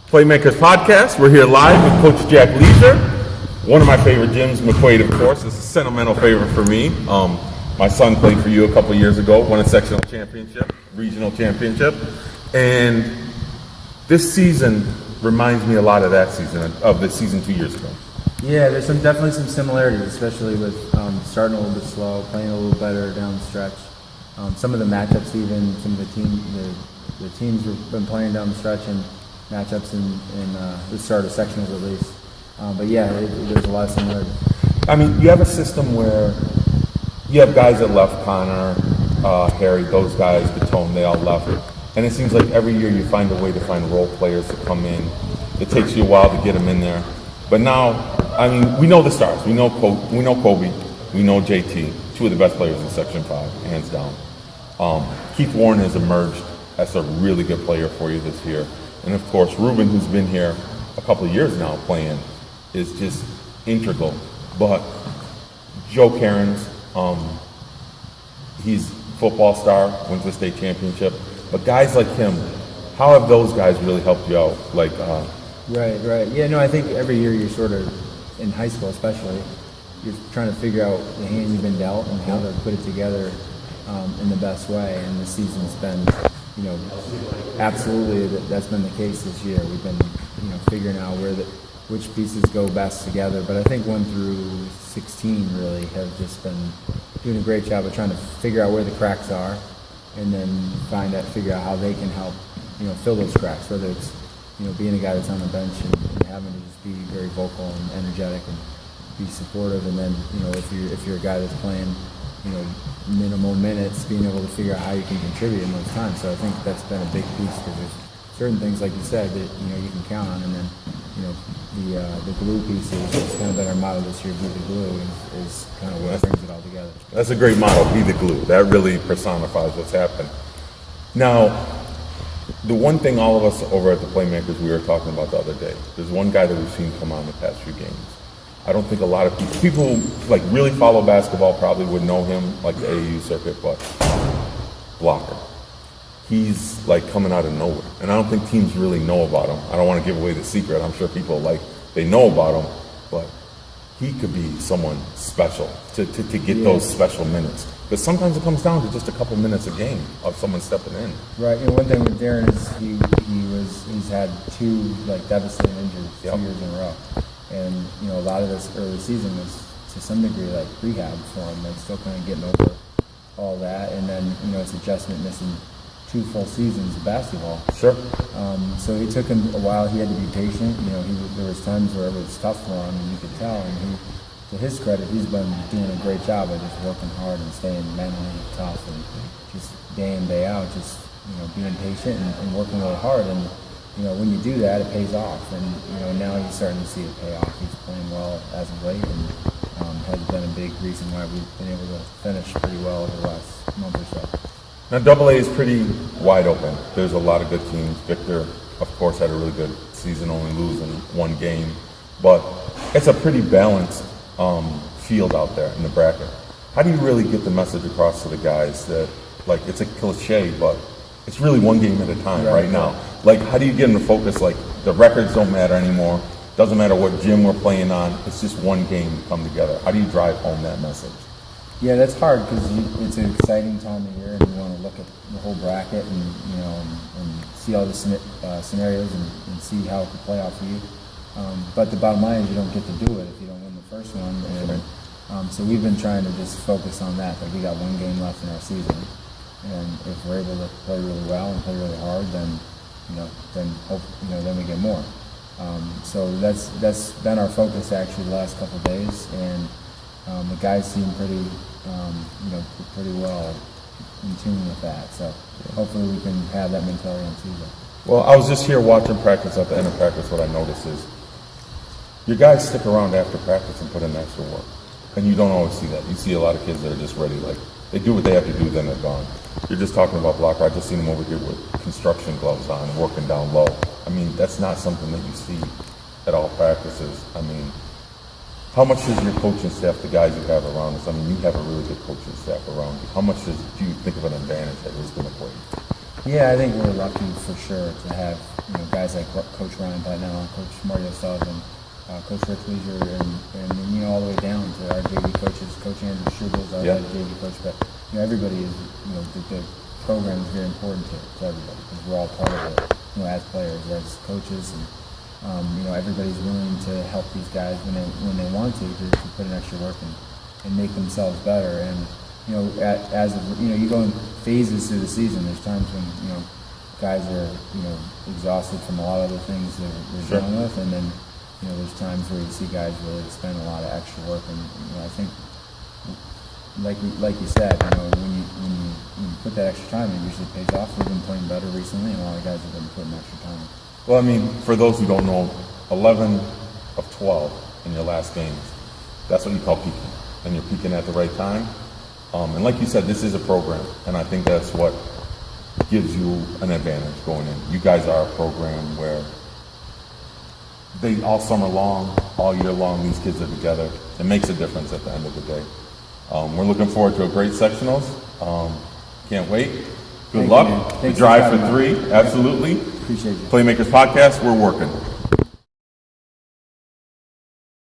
Playmakers Podcast. We're here live with Coach Jack Leisure. One of my favorite gyms, McQuaid, of course. It's a sentimental favorite for me. My son played for you a couple years ago, won a sectional championship, regional championship. And this season reminds me a lot of that season, of the season 2 years ago. Yeah, there's definitely some similarities, especially with starting a little bit slow, playing a little better down the stretch. Some of the matchups, even some of the teams we've been playing down the stretch and matchups in the start of sectionals at least. But yeah, there's a lot of similarities. I mean, you have a system where you have guys that left, Connor, Harry, those guys, Batone, they all left. And it seems like every year you find a way to find role players to come in. It takes you a while to get them in there. But now, I mean, we know the stars. We know Kobe, we know JT, two of the best players in Section 5, hands down. Keith Warren has emerged as a really good player for you this year. And of course, Ruben, who's been here a couple of years now playing, is just integral. But Joe Cairns, he's a football star, went to the state championship. But guys like him, how have those guys really helped you out? Right. Yeah, no, I think every year you're sort of, in high school especially, you're trying to figure out the hand you've been dealt and how to put it together in the best way. And the season's been, absolutely that's been the case this year. We've been, figuring out which pieces go best together. But I think 1 through 16 really have just been doing a great job of trying to figure out where the cracks are, and then figure out how they can help, fill those cracks. Whether it's, being a guy that's on the bench and having to just be very vocal and energetic and be supportive, and then, if you're a guy that's playing, minimal minutes, being able to figure out how you can contribute in those times. So I think that's been a big piece, because there's certain things, like you said, that you can count on, and then the glue piece is kind of been our motto this year. Be the glue is kind of what brings it all together. That's a great motto. Be the glue. That really personifies what's happened. Now, the one thing all of us over at the Playmakers, we were talking about the other day, there's one guy that we've seen come on the past few games. I don't think a lot of people like really follow basketball probably would know him, like the AAU circuit, but blocker. He's like coming out of nowhere, and I don't think teams really know about him. I don't want to give away the secret. I'm sure people they know about him, but he could be someone special to get those special minutes. Because sometimes it comes down to just a couple minutes a game of someone stepping in. Right. One thing with Darren is he's had 2 devastating injuries 2 years in a row, and a lot of this early season was to some degree rehab for him. They're still kind of getting over all that, and then it's adjustment, missing 2 full seasons of basketball. Sure. So it took him a while. He had to be patient. There was times where it was tough for him, and you could tell. And to his credit, he's been doing a great job of just working hard and staying mentally tough, and just day in, day out, just being patient and working really hard. And when you do that, it pays off. And now he's starting to see it pay off. He's playing well as of late, and has been a big reason why we've been able to finish pretty well over the last month or so. Now, AA is pretty wide open. There's a lot of good teams. Victor, of course, had a really good season, only losing 1 game. But it's a pretty balanced field out there in the bracket. How do you really get the message across to the guys that, it's a cliche, but it's really 1 game at a time right now? How do you get them to focus, the records don't matter anymore, doesn't matter what gym we're playing on, it's just 1 game to come together. How do you drive home that message? Yeah, that's hard, because it's an exciting time of year, and you want to look at the whole bracket and see all the scenarios and see how it could play out for you. But the bottom line is you don't get to do it if you don't win the first one. And so we've been trying to just focus on that we got 1 game left in our season, and if we're able to play really well and play really hard, then then we get more. So that's been our focus actually the last couple of days, and the guys seem pretty well in tune with that. So hopefully we can have that mentality on Tuesday. Well, I was just here watching practice. At the end of practice, what I noticed is your guys stick around after practice and put in extra work. And you don't always see that. You see a lot of kids that are just ready, they do what they have to do, then they're gone. You're just talking about blocker. I just seen them over here with construction gloves on, working down low. I mean, that's not something that you see at all practices. I mean, how much does your coaching staff, the guys you have around us, I mean, you have a really good coaching staff around you. How much do you think of an advantage that is going to play? Yeah, I think we're lucky for sure to have guys like Coach Ryan Patnell, Coach Mario Sullivan, Coach Rick Leisure, and all the way down to our JV coaches, Coach Andrew Strugel's our head JV coach. But everybody is the program is very important to everybody because we're all part of it. As players, as coaches, and everybody's willing to help these guys when they want to put in extra work and make themselves better. And you go in phases through the season. There's times when guys are exhausted from a lot of other things they're dealing with, and then there's times where you see guys really spend a lot of extra work. And I think, like you said, when you put that extra time, it usually pays off. We've been playing better recently, and a lot of guys have been putting extra time in. Well, I mean, for those who don't know, 11 of 12 in your last games, that's what you call peaking, and you're peaking at the right time. And like you said, this is a program, and I think that's what gives you an advantage going in. You guys are a program where they all summer long, all year long, these kids are together. It makes a difference at the end of the day. We're looking forward to a great sectionals. Can't wait. Good luck. The drive for 3, absolutely. Appreciate you. Playmakers Podcast, we're working.